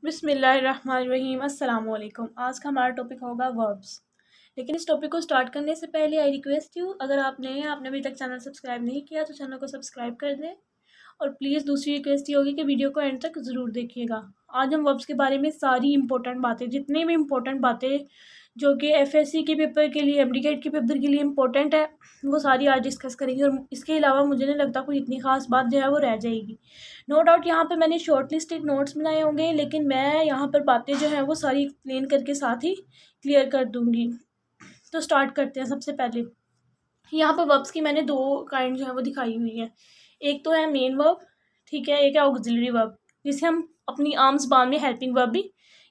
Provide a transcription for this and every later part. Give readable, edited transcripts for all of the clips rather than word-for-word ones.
बिस्मिल्लाहिर्रहमानिर्रहीम अस्सलाम वालेकुम। आज का हमारा टॉपिक होगा वर्ब्स। लेकिन इस टॉपिक को स्टार्ट करने से पहले आई रिक्वेस्ट यू, अगर आप नए हैं, आपने अभी तक चैनल सब्सक्राइब नहीं किया तो चैनल को सब्सक्राइब कर दें। और प्लीज़ दूसरी रिक्वेस्ट ये होगी कि वीडियो को एंड तक ज़रूर देखिएगा। आज हम वर्ब्स के बारे में सारी इंपॉर्टेंट बातें, जितनी भी इंपॉर्टेंट बातें जो कि एफएससी के पेपर के लिए, एमडीकेट के पेपर के लिए इंपॉर्टेंट है, वो सारी आज डिस्कस करेंगे। और इसके अलावा मुझे नहीं लगता कोई इतनी खास बात जो है वो रह जाएगी। नो डाउट यहाँ पे मैंने शॉर्ट लिस्टेड नोट्स बनाए होंगे, लेकिन मैं यहाँ पर बातें जो हैं वो सारी एक्सप्लेन करके साथ ही क्लियर कर दूँगी। तो स्टार्ट करते हैं। सबसे पहले यहाँ पर वर्ब्स की मैंने दो काइंड जो है वो दिखाई हुई है। एक तो है मेन वर्ब, ठीक है, एक है ऑक्सिलरी वर्ब, जिसे हम अपनी आम ज़बान में हेल्पिंग वर्ब भी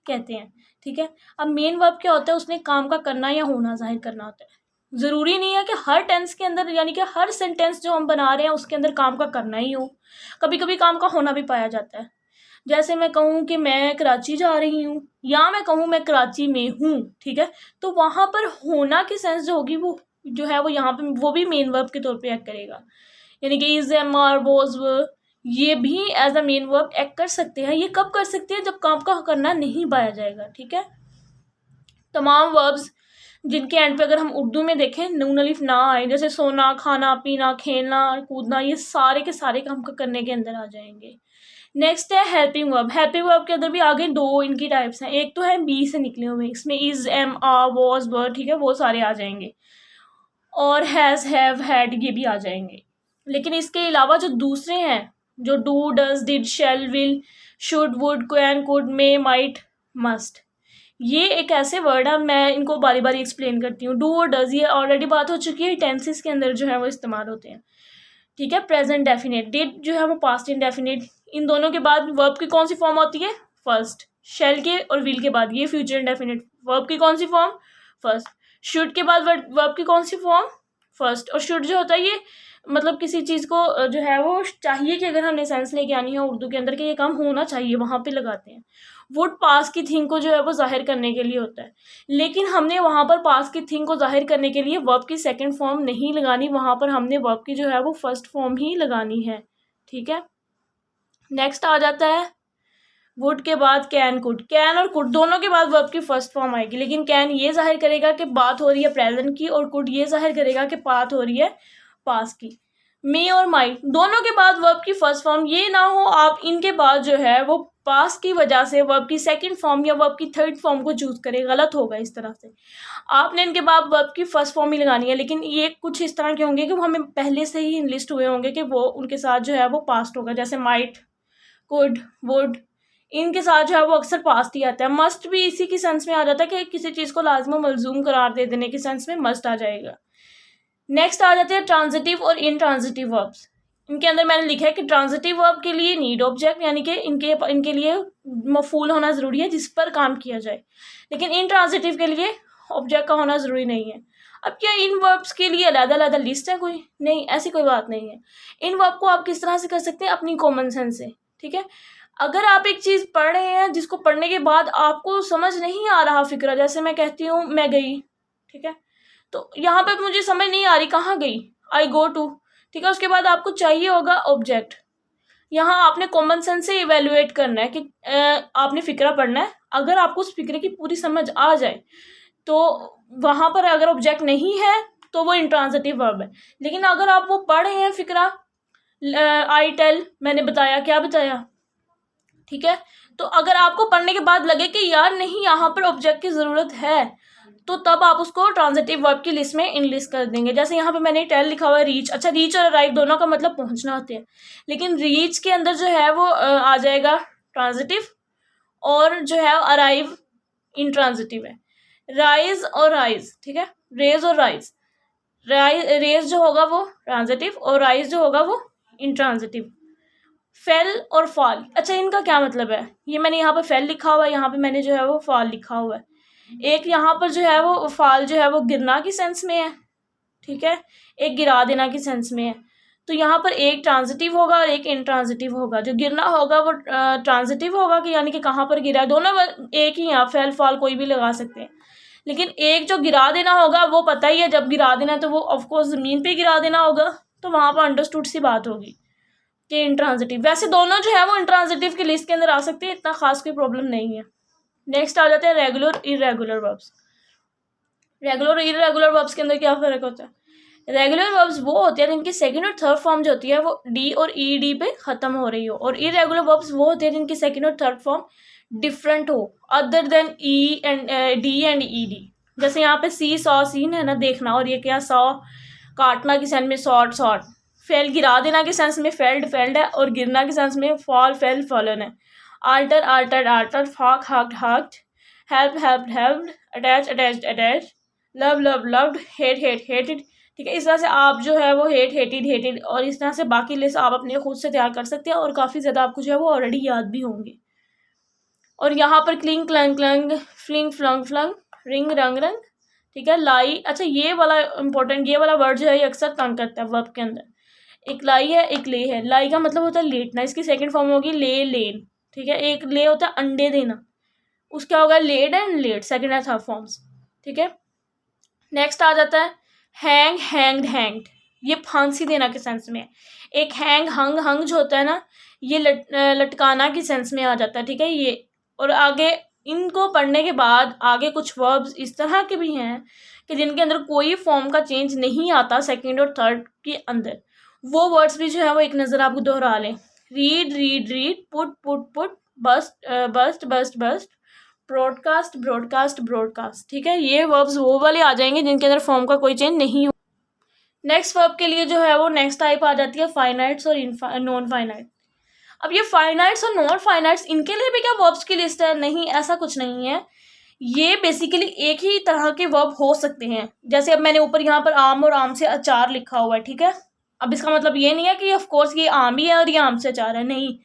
कहते हैं, ठीक है। अब मेन वर्ब क्या होता है, उसने काम का करना या होना जाहिर करना होता है। ज़रूरी नहीं है कि हर टेंस के अंदर, यानी कि हर सेंटेंस जो हम बना रहे हैं उसके अंदर काम का करना ही हो। कभी कभी काम का होना भी पाया जाता है। जैसे मैं कहूँ कि मैं कराची जा रही हूँ, या मैं कहूँ मैं कराची में हूँ, ठीक है, तो वहाँ पर होना की सेंस जो होगी वो जो है वो यहाँ पे वो भी मेन वर्ब के तौर पे एक्ट करेगा। यानी कि इज, एम, आर, वॉज, ये भी as a main verb act कर सकते हैं। ये कब कर सकते हैं, जब काम का करना नहीं पाया जाएगा, ठीक है। तमाम वर्ब्स जिनके एंड पे अगर हम उर्दू में देखें नून अलिफ ना आए, जैसे सोना, खाना, पीना, खेलना, कूदना, ये सारे के सारे काम का करने के अंदर आ जाएंगे। नेक्स्ट है हेल्पिंग वर्ब। हेल्पिंग वर्ब के अंदर भी आगे दो इनकी टाइप्स हैं। एक तो है बी से निकले हुए, इसमें इज, एम, आर, वॉज, वर, ठीक है, वो सारे आ जाएंगे। और हैज़, हैव, हैड, ये भी आ जाएंगे। लेकिन इसके अलावा जो दूसरे हैं, जो do, does, did, shall, will, should, would, can, could, may, might, must, ये एक ऐसे वर्ड है, मैं इनको बारी बारी एक्सप्लेन करती हूँ। डू और डज ये ऑलरेडी बात हो चुकी है, टेंसेस के अंदर जो है वो इस्तेमाल होते हैं, ठीक है। प्रेजेंट डेफिनेट, डिड जो है वो पास्ट इंडेफिनिट। इन दोनों के बाद वर्ब की कौन सी फॉर्म होती है, फर्स्ट। शैल के और विल के बाद ये फ्यूचर इंडेफिनिट, वर्ब की कौन सी फॉर्म, फर्स्ट। शुड के बाद वर्ब की कौन सी फॉर्म, फर्स्ट। और शुड जो होता है ये मतलब किसी चीज़ को जो है वो चाहिए कि अगर हमने सेंस लेके आनी है उर्दू के अंदर कि ये काम होना चाहिए, वहाँ पे लगाते हैं। वुड पास की थिंग को जो है वो जाहिर करने के लिए होता है, लेकिन हमने वहाँ पर पास की थिंग को जाहिर करने के लिए वर्ब की सेकंड फॉर्म नहीं लगानी, वहाँ पर हमने वर्ब की जो है वो फर्स्ट फॉर्म ही लगानी है, ठीक है। नेक्स्ट आ जाता है वुड के बाद कैन, कुड। कैन और कुड दोनों के बाद वर्ब की फर्स्ट फॉर्म आएगी, लेकिन कैन ये जाहिर करेगा कि बात हो रही है प्रेजेंट की, और कुड ये जाहिर करेगा कि बात हो रही है पास की। मे और माइट दोनों के बाद वर्ब की फर्स्ट फॉर्म, ये ना हो आप इनके बाद जो है वो पास की वजह से वर्ब की सेकंड फॉर्म या वर्ब की थर्ड फॉर्म को चूज करें, गलत होगा। इस तरह से आपने इनके बाद वर्ब की फर्स्ट फॉर्म ही लगानी है, लेकिन ये कुछ इस तरह के होंगे कि वो हमें पहले से ही लिस्ट हुए होंगे कि वो उनके साथ जो है वो पास्ट होगा। जैसे माइट, कुड, वुड, इनके साथ जो है वो अक्सर पास्ट ही आता है। मस्ट भी इसी की सेंस में आ जाता है कि किसी चीज़ को लाजमा मलजूम करार दे देने की सेंस में मस्ट आ जाएगा। नेक्स्ट आ जाते हैं ट्रांजिटिव और इनट्रांजिटिव वर्ब्स। इनके अंदर मैंने लिखा है कि ट्रांजिटिव वर्ब के लिए नीड ऑब्जेक्ट, यानी कि इनके लिए मफूल होना ज़रूरी है जिस पर काम किया जाए, लेकिन इनट्रांजिटिव के लिए ऑब्जेक्ट का होना ज़रूरी नहीं है। अब क्या इन वर्ब्स के लिए अलग-अलग लिस्ट है कोई? नहीं, ऐसी कोई बात नहीं है। इन वर्ब को आप किस तरह से कर सकते हैं, अपनी कॉमन सेंस से, ठीक है। अगर आप एक चीज़ पढ़ रहे हैं जिसको पढ़ने के बाद आपको समझ नहीं आ रहा फिक्रा, जैसे मैं कहती हूँ मैं गई, ठीक है, तो यहाँ पे मुझे समझ नहीं आ रही कहाँ गई, आई गो टू, ठीक है। उसके बाद आपको चाहिए होगा ऑब्जेक्ट। यहाँ आपने कॉमन सेंस से इवेल्युएट करना है कि आपने फिक्रा पढ़ना है। अगर आपको उस फिक्रे की पूरी समझ आ जाए तो वहाँ पर अगर ऑब्जेक्ट नहीं है तो वो इंट्रांजिटिव वर्ब है। लेकिन अगर आप वो पढ़ रहे हैं फिक्रा, आई टेल, मैंने बताया, क्या बताया, ठीक है, तो अगर आपको पढ़ने के बाद लगे कि यार नहीं यहाँ पर ऑब्जेक्ट की ज़रूरत है, तो तब आप उसको ट्रांजिटिव वर्ब की लिस्ट में इनलिस्ट कर देंगे। जैसे यहाँ पे मैंने टेल लिखा हुआ है, रीच, अच्छा रीच और अराइव दोनों का मतलब पहुँचना होते हैं, लेकिन रीच के अंदर जो है वो आ जाएगा ट्रांजिटिव, और जो है अराइव इनट्रांजिटिव है। राइज और राइज, ठीक है, रेज और राइज, रेज जो होगा वो ट्रांजिटिव और राइज जो होगा वो इनट्रांजिटिव। फेल और फॉल, अच्छा इनका क्या मतलब है, ये मैंने यहाँ पर फेल लिखा हुआ है, यहाँ पे मैंने जो है वो फॉल लिखा हुआ है। एक यहाँ पर जो है वो फॉल जो है वो गिरना की सेंस में है, ठीक है, एक गिरा देना की सेंस में है। तो यहाँ पर एक ट्रांजिटिव होगा और एक इनट्रांजिटिव होगा। जो गिरना होगा वो ट्रांजिटिव होगा कि यानी कि कहाँ पर गिरा है, दोनों एक ही हैं, फेल फॉल कोई भी लगा सकते हैं। लेकिन एक जो गिरा देना होगा वो पता ही है, जब गिरा देना है तो वो ऑफकोर्स ज़मीन पे गिरा देना होगा, तो वहाँ पर अंडरस्टूड सी बात होगी। कि इंट्रांजिटिव। वैसे दोनों जो है वो इंट्रांजिटिव की लिस्ट के अंदर आ सकते हैं, इतना खास कोई प्रॉब्लम नहीं है। नेक्स्ट आ जाते हैं रेगुलर इरेगुलर वर्ब्स। रेगुलर और इरेगुलर वर्ब्स के अंदर क्या फ़र्क होता है? रेगुलर वर्ब्स वो होते हैं जिनकी सेकंड और थर्ड फॉर्म जो होती है वो डी और ई डी पे ख़त्म हो रही हो, और इरेगुलर वर्ब्स वो होते हैं जिनकी सेकंड और थर्ड फॉर्म डिफरेंट हो other than E and D and E D. जैसे यहाँ पे सी सॉ सीन है ना, देखना, और ये क्या सॉ काटना के सेंस में सॉट सॉट, फेल गिरा देना के सेंस में फेल्ड फेल्ड है, और गिरना के सेंस में फॉल फेल फॉलन है। आल्टर आल्टर्ड आल्टर्ड, फाक hawked hawked, help helped helped, attach attached attach, love love loved, hate hate hated. ठीक है, इस तरह से आप जो है वो हेट हेटेड हेटेड और इस तरह से बाकी लिस्ट आप अपने खुद से तैयार कर सकते हैं, और काफ़ी ज़्यादा आपको जो है वो ऑलरेडी याद भी होंगे। और यहाँ पर cling clung clung, fling flung flung, ring rang rung. ठीक है, लाई, अच्छा ये वाला इंपॉर्टेंट, ये वाला वर्ड जो है ये अक्सर तंग करता है वर्ब के अंदर। एक लाई है, एक ले है। लाई का मतलब होता है लेटना, इसकी सेकंड फॉर्म होगी ले लेन। ठीक है, एक ले होता है अंडे देना, उसका होगा laid and laid, second and third forms. ठीक है, नेक्स्ट आ जाता है हैंग हैंग्ड हैंग्ड, ये फांसी देना के सेंस में है। एक हैंग हंग हंग जो होता है ना, ये लटकाना के सेंस में आ जाता है। ठीक है, ये और आगे इनको पढ़ने के बाद आगे कुछ वर्ब्स इस तरह के भी हैं कि जिनके अंदर कोई फॉर्म का चेंज नहीं आता सेकंड और थर्ड के अंदर, वो वर्ड्स भी जो है वो एक नज़र आपको दोहरा लें। Read read read, put put put, burst burst burst burst, broadcast broadcast broadcast. ठीक है, ये वर्ब्स वो वाले आ जाएंगे जिनके अंदर फॉर्म का कोई चेंज नहीं हो। नेक्स्ट वर्ब के लिए जो है वो नेक्स्ट टाइप आ जाती है फाइनाइट्स और नॉन फाइनाइट। अब ये फाइनाइट्स और नॉन फाइनाइट्स, इनके लिए भी क्या वर्ब्स की लिस्ट है? नहीं, ऐसा कुछ नहीं है। ये बेसिकली एक ही तरह के वर्ब हो सकते हैं। जैसे अब मैंने ऊपर यहाँ पर आम और आम से अचार लिखा हुआ है। ठीक है, अब इसका मतलब ये नहीं है कि ऑफ कोर्स ये आम ही है और ये आम से अचार है, नहीं।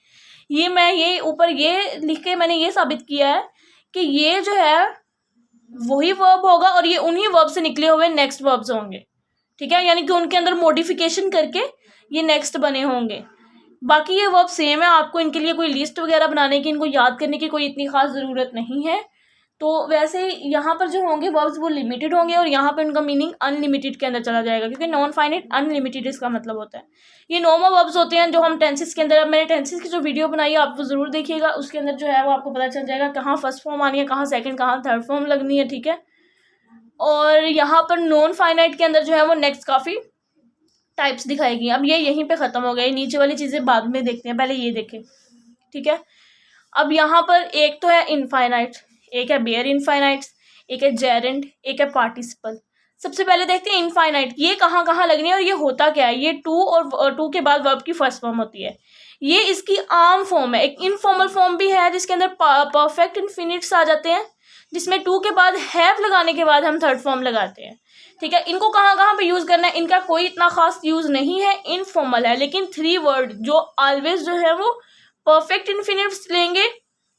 ये मैं ये ऊपर ये लिख के मैंने ये साबित किया है कि ये जो है वही वर्ब होगा और ये उन्हीं वर्ब से निकले हुए नेक्स्ट वर्ब्स होंगे। ठीक है, यानी कि उनके अंदर मॉडिफिकेशन करके ये नेक्स्ट बने होंगे। बाकी ये वर्ब सेम है, आपको इनके लिए कोई लिस्ट वगैरह बनाने की, इनको याद करने की कोई इतनी खास ज़रूरत नहीं है। तो वैसे यहाँ पर जो होंगे वर्ब्स वो लिमिटेड होंगे और यहाँ पर उनका मीनिंग अनलिमिटेड के अंदर चला जाएगा, क्योंकि नॉन फाइनाइट अनलिमिटेड इसका मतलब होता है। ये नॉर्मल वर्ब्स होते हैं जो हम टेंसेस के अंदर, अब मैंने टेंसेस की जो वीडियो बनाई है आप वो ज़रूर देखिएगा, उसके अंदर जो है वो आपको पता चल जाएगा कहाँ फर्स्ट फॉर्म आनी है, कहाँ सेकेंड, कहाँ थर्ड फॉर्म लगनी है। ठीक है, और यहाँ पर नॉन फाइनाइट के अंदर जो है वो नेक्स्ट काफ़ी टाइप्स दिखाएगी। अब ये यहीं पे ख़त्म हो गया, नीचे वाली चीज़ें बाद में देखते हैं, पहले ये देखें। ठीक है, अब यहाँ पर एक तो है इनफाइनाइट, एक है बेयर इनफाइनाइट्स, एक है जेरेंड, एक है पार्टिसिपल। सबसे पहले देखते हैं इनफाइनाइट, ये कहाँ कहाँ लगनी है और ये होता क्या है। ये टू और टू के बाद वर्ब की फर्स्ट फॉर्म होती है, ये इसकी आम फॉर्म है। एक इनफॉर्मल फॉर्म भी है जिसके अंदर परफेक्ट इन्फिनिट्स आ जाते हैं, जिसमें टू के बाद हैव लगाने के बाद हम थर्ड फॉर्म लगाते हैं। ठीक है, इनको कहाँ कहाँ पे यूज़ करना है, इनका कोई इतना खास यूज़ नहीं है, इनफॉर्मल है। लेकिन थ्री वर्ड जो ऑलवेज जो है वो परफेक्ट इन्फिनिट्स लेंगे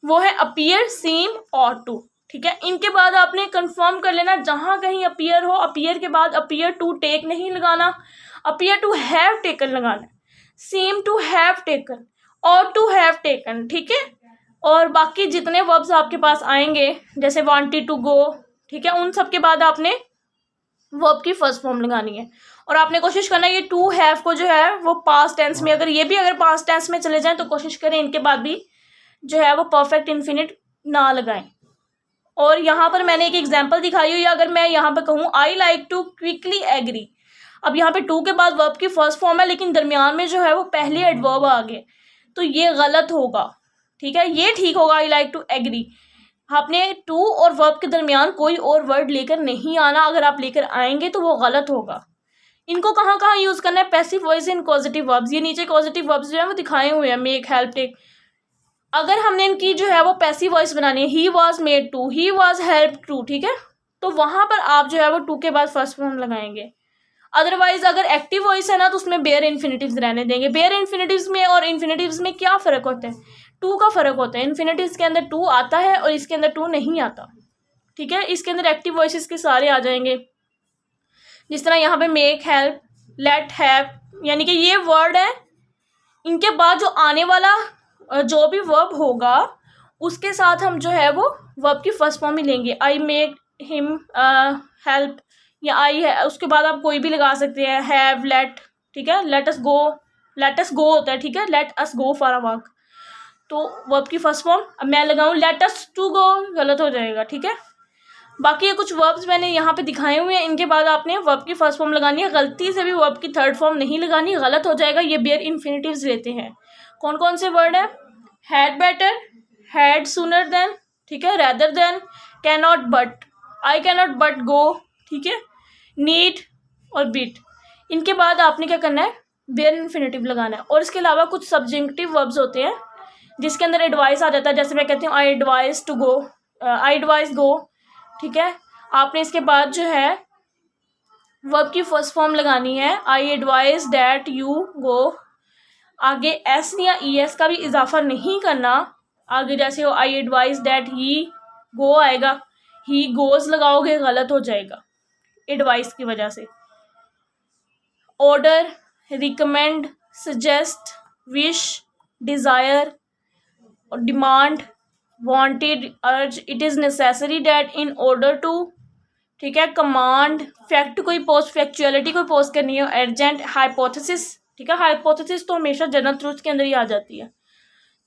वो है अपीयर, सीम और टू। ठीक है, इनके बाद आपने कंफर्म कर लेना, जहाँ कहीं अपीयर हो, अपीयर के बाद अपीयर टू टेक नहीं लगाना, अपीयर टू हैव टेकन लगाना, सीम टू हैव टेकन और टू हैव टेकन। ठीक है, और बाकी जितने वर्ब्स आपके पास आएंगे जैसे वांटेड टू गो, ठीक है, उन सब के बाद आपने वर्ब की फर्स्ट फॉर्म लगानी है और आपने कोशिश करना है ये टू हैव को जो है वो पास्ट टेंस में, अगर ये भी अगर पास्ट टेंस में चले जाएं तो कोशिश करें इनके बाद भी जो है वो परफेक्ट इन्फिनिट ना लगाएं। और यहाँ पर मैंने एक एग्जांपल दिखाई हुई है, अगर मैं यहाँ पर कहूँ I like to quickly agree, अब यहाँ पे टू के बाद वर्ब की फर्स्ट फॉर्म है लेकिन दरमियान में जो है वो पहले एडवर्ब आ गए, तो ये गलत होगा। ठीक है, ये ठीक होगा आई लाइक टू एग्री। आपने टू और वर्ब के दरमियान कोई और वर्ड लेकर नहीं आना, अगर आप लेकर आएंगे तो वो गलत होगा। इनको कहाँ कहाँ यूज़ करना है, passive voice in positive verbs, ये नीचे पॉजिटिव वर्ब्स जो है वो दिखाए हुए हैं, मेक हेल्प टेक। अगर हमने इनकी जो है वो पैसिव वॉइस बनानी है, he was made to, he was help to, ठीक है, तो वहाँ पर आप जो है वो टू के बाद फर्स्ट फॉर्म लगाएंगे। अदरवाइज अगर एक्टिव वॉइस है ना तो उसमें बेयर इन्फिनिटिव्स रहने देंगे। बेयर इन्फिनिटिव्स में और इन्फिनिटिव्स में क्या फ़र्क होता है, टू का फ़र्क होता है। इन्फिनिटिव्स के अंदर टू आता है और इसके अंदर टू नहीं आता। ठीक है, इसके अंदर एक्टिव वॉइसेस के सारे आ जाएंगे, जिस तरह यहाँ पे मेक, हेल्प, लेट, हैव, यानी कि ये वर्ड है, इनके बाद जो आने वाला जो भी वर्ब होगा उसके साथ हम जो है वो वर्ब की फर्स्ट फॉर्म ही लेंगे। आई मेक हिम हेल्प, या आई है, उसके बाद आप कोई भी लगा सकते हैं, हैव, लेट, ठीक है, लेट अस गो, लेट अस गो होता है, ठीक है, let us go for a walk, तो वर्ब की फर्स्ट फॉर्म अब मैं लगाऊं लेट अस टू गो, गलत हो जाएगा, ठीक है। बाकी ये कुछ वर्ब्स मैंने यहाँ पे दिखाए हुए हैं, इनके बाद आपने वर्ब की फर्स्ट फॉर्म लगानी है, गलती से भी वर्ब की थर्ड फॉर्म नहीं लगानी, गलत हो जाएगा। ये बेयर इन्फिनिटिव्स लेते हैं। कौन कौन से वर्ड है? Had better, had sooner than, ठीक है, rather than, can not but, I can not but go, ठीक है, नीड और बीट। इनके बाद आपने क्या करना है? बेयर इन्फिनिटिव लगाना है। और इसके अलावा कुछ सब्जेक्टिव वर्ब्स होते हैं जिसके अंदर एडवाइस आ जाता है, जैसे मैं कहती हूँ I advise to go, I advise go, ठीक है। आपने इसके बाद जो है वर्ब की फर्स्ट फॉर्म लगानी है, आई एडवाइस डैट यू गो। आगे एस या ई एस का भी इजाफा नहीं करना। आगे जैसे हो आई एडवाइस डैट ही गो आएगा, ही गोज लगाओगे, गलत हो जाएगा एडवाइस की वजह से। Order, recommend, suggest, wish, desire और demand, wanted, urge, it is necessary that, in order to, ठीक है, कमांड, फैक्ट कोई पोस्ट, फैक्चुअलिटी कोई पोस्ट करनी है, अर्जेंट, हाइपोथेसिस, ठीक है, हाइपोथेसिस तो हमेशा जनरल ट्रूथ के अंदर ही आ जाती है।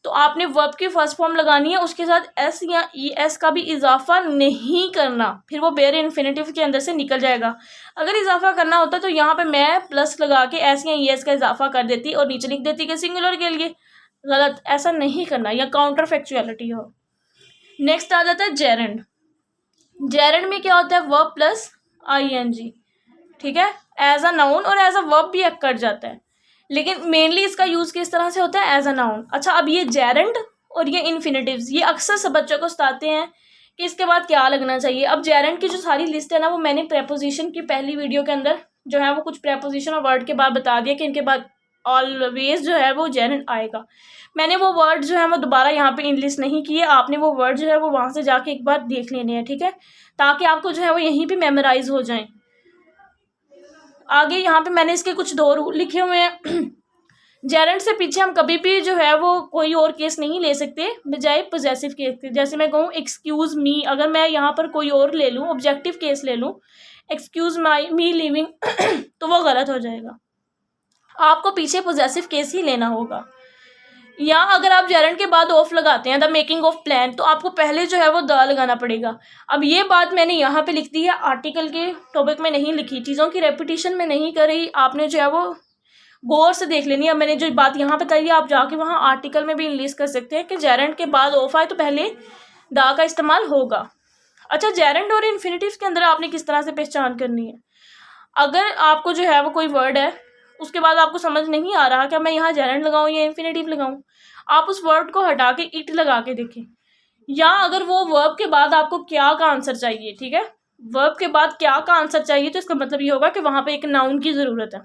तो आपने वर्ब की फर्स्ट फॉर्म लगानी है, उसके साथ एस या ई एस का भी इजाफा नहीं करना, फिर वो बेयर इन्फिनिटिव के अंदर से निकल जाएगा। अगर इजाफा करना होता तो यहाँ पे मैं प्लस लगा के एस या ई एस का इजाफा कर देती और नीचे लिख देती कि सिंगुलर के लिए, गलत, ऐसा नहीं करना, या काउंटर फैक्चुअलिटी हो। नेक्स्ट आ जाता है जेरेंड। जेरेंड में क्या होता है? Verb plus I N G, ठीक है, एज अ नाउन और एज अ वर्ब भी एक्ट कर जाता है, लेकिन मेनली इसका यूज़ किस तरह से होता है? As a noun. अच्छा, अब ये जेरेंड और ये इन्फिनिटिव्स, ये अक्सर सब बच्चों को सताते हैं कि इसके बाद क्या लगना चाहिए। अब जेरेंड की जो सारी लिस्ट है ना, वो मैंने प्रेपोजिशन की पहली वीडियो के अंदर जो है वो कुछ प्रेपोजिशन और वर्ड के बाद बता दिया कि इनके बाद ऑलवेज जो है वो जेरेंड आएगा। मैंने वो वर्ड जो है वो दोबारा यहाँ पे इनलिस्ट नहीं किए, आपने वो वर्ड जो है वो वहाँ से जाके एक बार देख लेने हैं, ठीक है, ताकि आपको जो है वो यहीं पे मेमोराइज हो जाएं। आगे यहाँ पे मैंने इसके कुछ दो रूल लिखे हुए हैं। जेरेंड से पीछे हम कभी भी जो है वो कोई और केस नहीं ले सकते बजाय पोजेसिव केस के। जैसे मैं कहूँ एक्सक्यूज मी, अगर मैं यहाँ पर कोई और ले लूँ, ऑब्जेक्टिव केस ले लूँ, एक्सक्यूज माई मी लिविंग, तो वो गलत हो जाएगा। आपको पीछे पोजेसिव केस ही लेना होगा। या अगर आप जेरेंड के बाद ऑफ लगाते हैं, द मेकिंग ऑफ प्लान, तो आपको पहले जो है वो द लगाना पड़ेगा। अब ये बात मैंने यहाँ पे लिख दी है, आर्टिकल के टॉपिक में नहीं लिखी, चीज़ों की रेपिटेशन में नहीं कर रही, आपने जो है वो गौर से देख लेनी है। मैंने जो बात यहाँ बताई है आप जाके वहाँ आर्टिकल में भी इनलिस्ट कर सकते हैं कि जेरेंड के बाद ऑफ आए तो पहले द का इस्तेमाल होगा। अच्छा, जेरेंड और इन्फिनिटिव के अंदर आपने किस तरह से पहचान करनी है? अगर आपको जो है वो कोई वर्ड है, उसके बाद आपको समझ नहीं आ रहा कि मैं यहाँ जेरेंड लगाऊं या इन्फिनिटिव लगाऊं, आप उस वर्ड को हटा के इट लगा के देखें। या अगर वो वर्ब के बाद आपको क्या का आंसर चाहिए, ठीक है, वर्ब के बाद क्या का आंसर चाहिए, तो इसका मतलब ये होगा कि वहाँ पे एक नाउन की ज़रूरत है,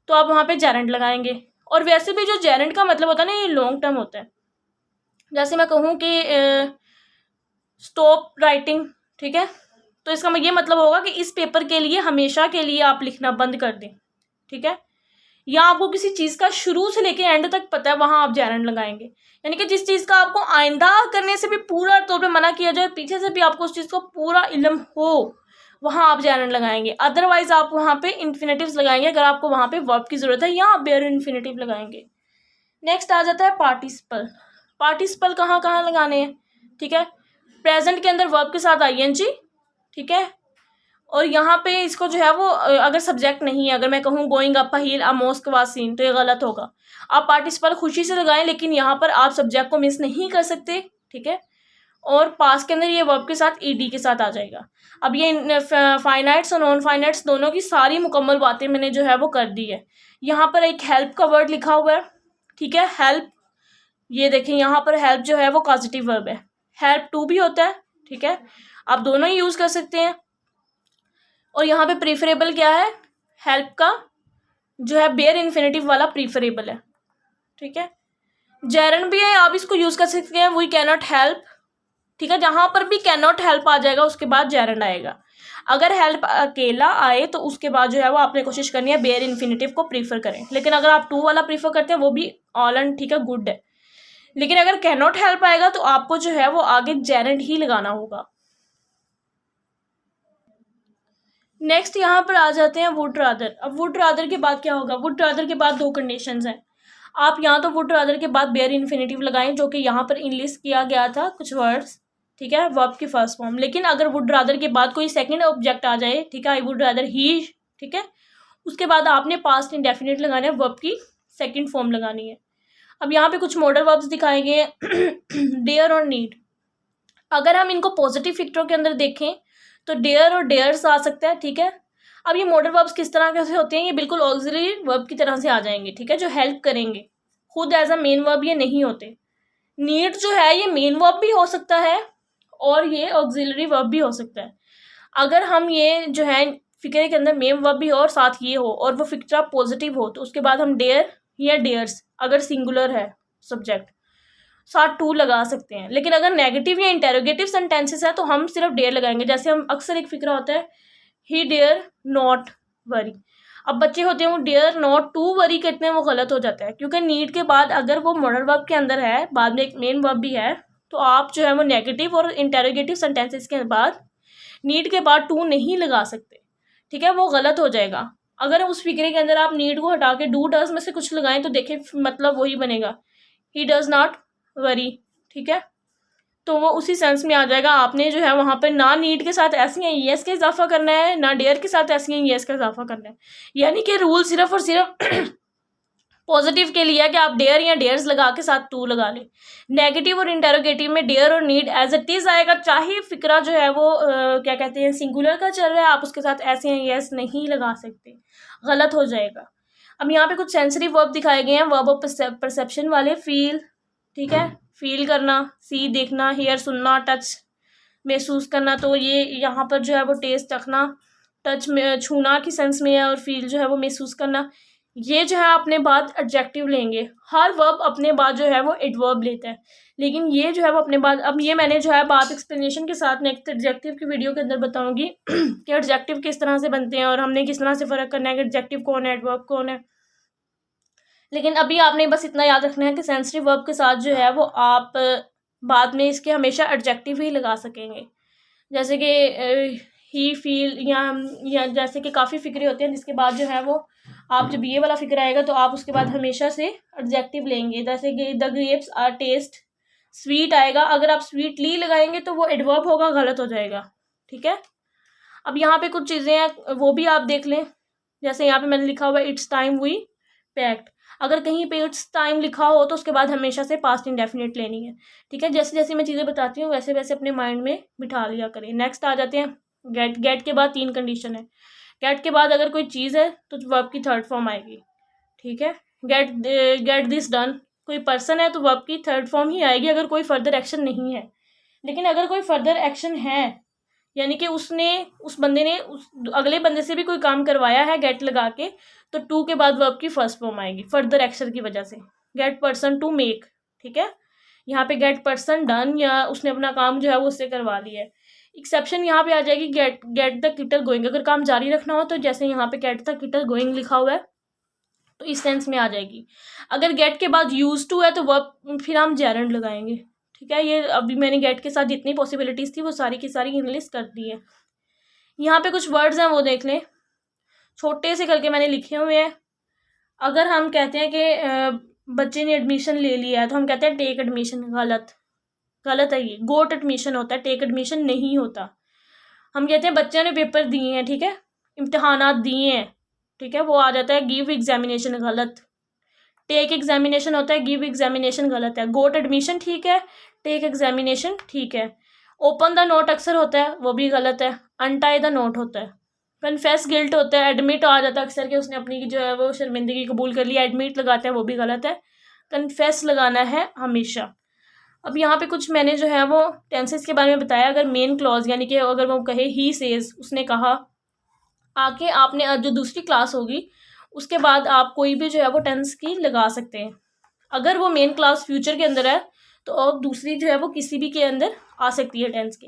तो आप वहाँ पे जेरेंड लगाएंगे। और वैसे भी जो जेरेंड का मतलब होता है ना, ये लॉन्ग टर्म होता है। जैसे मैं कहूँ कि स्टॉप राइटिंग, ठीक है, तो इसका ये मतलब होगा कि इस पेपर के लिए हमेशा के लिए आप लिखना बंद कर दें, ठीक है। या आपको किसी चीज़ का शुरू से लेके एंड तक पता है, वहाँ आप जेरेंड लगाएंगे। यानी कि जिस चीज़ का आपको आइंदा करने से भी पूरा तौर पे मना किया जाए, पीछे से भी आपको उस चीज़ को पूरा इल्म हो, वहाँ आप जेरेंड लगाएंगे। अदरवाइज आप वहाँ पे इन्फिनिटिव्स लगाएंगे अगर आपको वहाँ पे वर्ब की ज़रूरत है, या आप बेयर इन्फिनिटिव लगाएंगे। नेक्स्ट आ जाता है पार्टिसिपल। पार्टिसिपल कहाँ कहाँ लगाने हैं, ठीक है, प्रेजेंट के अंदर वर्ब के साथ आईएनजी, ठीक है, और यहाँ पे इसको जो है वो अगर सब्जेक्ट नहीं है, अगर मैं कहूँ going up a hill a mosque was scene, तो ये गलत होगा। आप पार्टिसिपल खुशी से लगाएं, लेकिन यहाँ पर आप सब्जेक्ट को मिस नहीं कर सकते, ठीक है। और पास के अंदर ये वर्ब के साथ ईडी के साथ आ जाएगा। अब ये फाइनाइट्स और नॉन फाइनाइट्स दोनों की सारी मुकम्मल बातें मैंने जो है वो कर दी है। यहाँ पर एक हेल्प का वर्ड लिखा हुआ है, ठीक है, हेल्प, ये देखें यहाँ पर हेल्प जो है वो पॉजिटिव वर्ब है, हेल्प टू भी होता है, ठीक है, आप दोनों ही यूज़ कर सकते हैं। और यहाँ पे प्रीफरेबल क्या है? हेल्प का जो है बेयर इन्फिनिटिव वाला प्रीफरेबल है, ठीक है। जेरेंड भी है, आप इसको यूज़ कर सकते हैं, वी कैन नॉट हेल्प, ठीक है, जहाँ पर भी कैन नॉट हेल्प आ जाएगा उसके बाद जेरेंड आएगा। अगर हेल्प अकेला आए तो उसके बाद जो है वो आपने कोशिश करनी है बेयर इन्फिनिटिव को प्रीफर करें, लेकिन अगर आप टू वाला प्रीफर करते हैं वो भी ऑल एंड ठीक है, गुड है। लेकिन अगर कैन नॉट हेल्प आएगा तो आपको जो है वो आगे जेरेंड ही लगाना होगा। नेक्स्ट यहाँ पर आ जाते हैं वुड रादर। अब वुड रादर के बाद क्या होगा, वुड रादर के बाद दो कंडीशंस हैं। आप यहाँ तो वुड रादर के बाद बेयर इन्फिनेटिव लगाएं, जो कि यहाँ पर इनलिस्ट किया गया था कुछ वर्ड्स, ठीक है, वर्ब की फर्स्ट फॉर्म। लेकिन अगर वुड रादर के बाद कोई सेकंड ऑब्जेक्ट आ जाए, ठीक है, आई वुड रादर ही, ठीक है, उसके बाद आपने पास्ट इंडेफिनिट लगाना है, वर्ब की सेकंड फॉर्म लगानी है। अब यहाँ पे कुछ मॉडल वर्ब्स दिखाए गए हैं डेयर और नीड। अगर हम इनको पॉजिटिव फैक्टरों के अंदर देखें तो डेयर और डेयर्स आ सकता है, ठीक है। अब ये मॉडल वर्ब्स किस तरह के होते हैं, ये बिल्कुल ऑक्सिलरी वर्ब की तरह से आ जाएंगे, ठीक है, जो हेल्प करेंगे, खुद एज अ मेन वर्ब ये नहीं होते। नीड जो है ये मेन वर्ब भी हो सकता है और ये ऑक्सिलरी वर्ब भी हो सकता है। अगर हम ये जो है फिक्रे के अंदर मेन वर्ब भी हो और साथ ये हो और वो फिक्रा पॉजिटिव हो, तो उसके बाद हम डेयर या डेयर्स, अगर सिंगुलर है सब्जेक्ट, साथ टू लगा सकते हैं। लेकिन अगर नेगेटिव या इंटेरोगेटिव सेंटेंसेस है तो हम सिर्फ डेयर लगाएंगे। जैसे हम अक्सर एक फिक्रा होता है ही डेयर नॉट वरी। अब बच्चे होते हैं वो डेयर नॉट टू वरी कहते हैं, वो गलत हो जाता है, क्योंकि नीड के बाद अगर वो मॉडल वर्ब के अंदर है, बाद में एक मेन वर्ब भी है, तो आप जो है वो नेगेटिव और इंटेरोगेटिव सेंटेंसेस के बाद नीड के बाद टू नहीं लगा सकते, ठीक है, वो गलत हो जाएगा। अगर उस फिक्रे के अंदर आप नीड को हटा के डू डज में से कुछ लगाएं तो देखें मतलब वही बनेगा, ही डज नॉट वरी, ठीक है, तो वो उसी सेंस में आ जाएगा। आपने जो है वहाँ पर ना नीड के साथ ऐसी हैं येस का इजाफा करना है, ना डेयर के साथ ऐसी हैं येस का इजाफा करना है। यानी कि रूल सिर्फ और सिर्फ पॉजिटिव के लिए है कि आप डेयर या डेयर्स लगा के साथ टू लगा लें। नेगेटिव और इंटेरोगेटिव में डेयर और नीड एज इट इज आएगा, चाहे फिक्रा जो है वो क्या कहते हैं सिंगुलर का चल रहा है, आप उसके साथ ऐसे हैं येस नहीं लगा सकते, गलत हो जाएगा। अब यहाँ पे कुछ सेंसरी वर्ब दिखाए गए हैं, वर्ब ऑफ परसेप्शन वाले। फील, ठीक है, फील करना, सी देखना, हेयर सुनना, टच महसूस करना, तो ये यहाँ पर जो है वो टेस्ट रखना, टच में छूना की सेंस में है, और फील जो है वो महसूस करना। ये जो है अपने बाद एडजेक्टिव लेंगे, हर वर्ब अपने बाद जो है वो एडवर्ब लेता है, लेकिन ये जो है वो अपने बाद, अब ये मैंने जो है बात एक्सप्लेनेशन के साथ नेक्स्ट एडजेक्टिव की वीडियो के अंदर बताऊंगी कि एडजेक्टिव किस तरह से बनते हैं और हमने किस तरह से फ़र्क करना है कि एडजेक्टिव कौन है, एडवर्ब कौन है। लेकिन अभी आपने बस इतना याद रखना है कि सेंसरी वर्ब के साथ जो है वो आप बाद में इसके हमेशा एडजेक्टिव ही लगा सकेंगे। जैसे कि ही, फील, या जैसे कि काफ़ी फिक्रे होते हैं जिसके बाद जो है वो आप जब ये वाला फिक्र आएगा तो आप उसके बाद हमेशा से एडजेक्टिव लेंगे। जैसे कि the grapes are taste sweet आएगा, अगर आप स्वीटली लगाएंगे तो वो एडवर्ब होगा, गलत हो जाएगा, ठीक है। अब यहाँ पे कुछ चीज़ें हैं वो भी आप देख लें। जैसे यहाँ पे मैंने लिखा हुआ है इट्स टाइम वी पैक्ड, अगर कहीं पे इट्स टाइम लिखा हो तो उसके बाद हमेशा से पास्ट इंडेफिनिट लेनी है, ठीक है। जैसे जैसे मैं चीज़ें बताती हूँ वैसे वैसे अपने माइंड में बिठा लिया करें। नेक्स्ट आ जाते हैं गेट। गेट के बाद 3 कंडीशन है। गेट के बाद अगर कोई चीज़ है तो वर्ब की थर्ड फॉर्म आएगी, ठीक है। गेट दिस डन, कोई पर्सन है तो वर्ब की थर्ड फॉर्म ही आएगी अगर कोई फर्दर एक्शन नहीं है। लेकिन अगर कोई फर्दर एक्शन है, यानी कि उस बंदे ने उस अगले बंदे से भी कोई काम करवाया है गेट लगा के, तो टू के बाद वर्ब की फर्स्ट फॉर्म आएगी फर्दर एक्शन की वजह से। गेट पर्सन टू मेक, ठीक है, यहाँ पे गेट पर्सन डन, या उसने अपना काम जो है वो उससे करवा लिया है। एक्सेप्शन यहाँ पे आ जाएगी गेट द किटल गोइंग, अगर काम जारी रखना हो तो जैसे यहाँ पे गेट द किटल गोइंग लिखा हुआ है तो इस सेंस में आ जाएगी। अगर गेट के बाद यूज टू है तो वर्ब फिर हम जेरंड लगाएंगे, ठीक है। ये अभी मैंने गेट के साथ जितनी पॉसिबिलिटीज़ थी वो सारी की सारी इंग्लिश कर दी है। यहाँ पे कुछ वर्ड्स हैं वो देख लें, छोटे से करके मैंने लिखे हुए हैं। अगर हम कहते हैं कि बच्चे ने एडमिशन ले लिया है तो हम कहते हैं टेक एडमिशन, गलत है। ये गोट एडमिशन होता है, टेक एडमिशन नहीं होता। हम कहते हैं बच्चे ने पेपर दिए हैं, ठीक है, इम्तिहानात दिए हैं, ठीक है, वो आ जाता है गिव एग्जामिनेशन, गलत। टेक एग्जामिनेशन होता है, गिव एग्जामिनेशन गलत है। गोट एडमिशन ठीक है, टेक एग्जामिनेशन ठीक है। ओपन द नोट अक्सर होता है, वो भी गलत है। अनटाई द नोट होता है। कन्फेस गिल्ट होता है, एडमिट आ जाता है अक्सर कि उसने अपनी जो है वो शर्मिंदगी कबूल कर लिया, एडमिट लगाते हैं, वो भी गलत है। कन्फेस लगाना है हमेशा। अब यहाँ पे कुछ मैंने जो है वो टेंसेस के बारे में बताया। अगर मेन क्लॉज यानी कि अगर वो कहे ही सेज, उसने कहा, आके आपने जो दूसरी क्लास होगी उसके बाद आप कोई भी जो है वो टेंस की लगा सकते हैं। अगर वो मेन क्लास फ्यूचर के अंदर है तो अब दूसरी जो है वो किसी भी के अंदर आ सकती है टेंस के।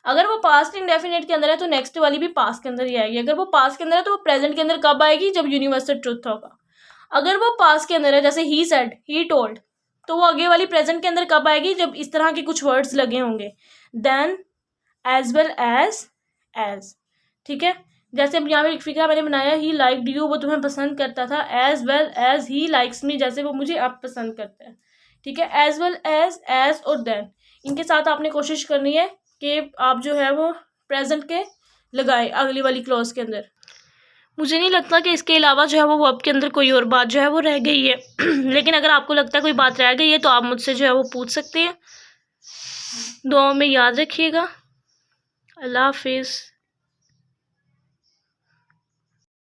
अगर वो पास्ट इंडेफिनिट के अंदर है तो नेक्स्ट वाली भी पास्ट के अंदर ही आएगी। अगर वो पास्ट के अंदर है तो वो प्रेजेंट के अंदर कब आएगी, जब यूनिवर्सल ट्रुथ होगा। अगर वो पास्ट के अंदर है, जैसे ही सेड, ही टोल्ड, तो वो आगे वाली प्रेजेंट के अंदर कब आएगी, जब इस तरह के कुछ वर्ड्स लगे होंगे। देन, एज वेल एज, ठीक है। जैसे अब यहाँ पे एक फिक्रा मैंने बनाया, ही लाइक्ड यू, वो तुम्हें पसंद करता था, as well as he likes me, जैसे वो मुझे अब पसंद करता है। ठीक है, एज वेल एज और देन, इनके साथ आपने कोशिश करनी है कि आप जो है वो प्रेजेंट के लगाए अगली वाली क्लॉज के अंदर। मुझे नहीं लगता कि इसके अलावा जो है वो वर्ब के अंदर कोई और बात जो है वो रह गई है लेकिन अगर आपको लगता है कोई बात रह गई है तो आप मुझसे जो है वो पूछ सकते हैं। दुआओं में याद रखिएगा। अल्लाह हाफिज़।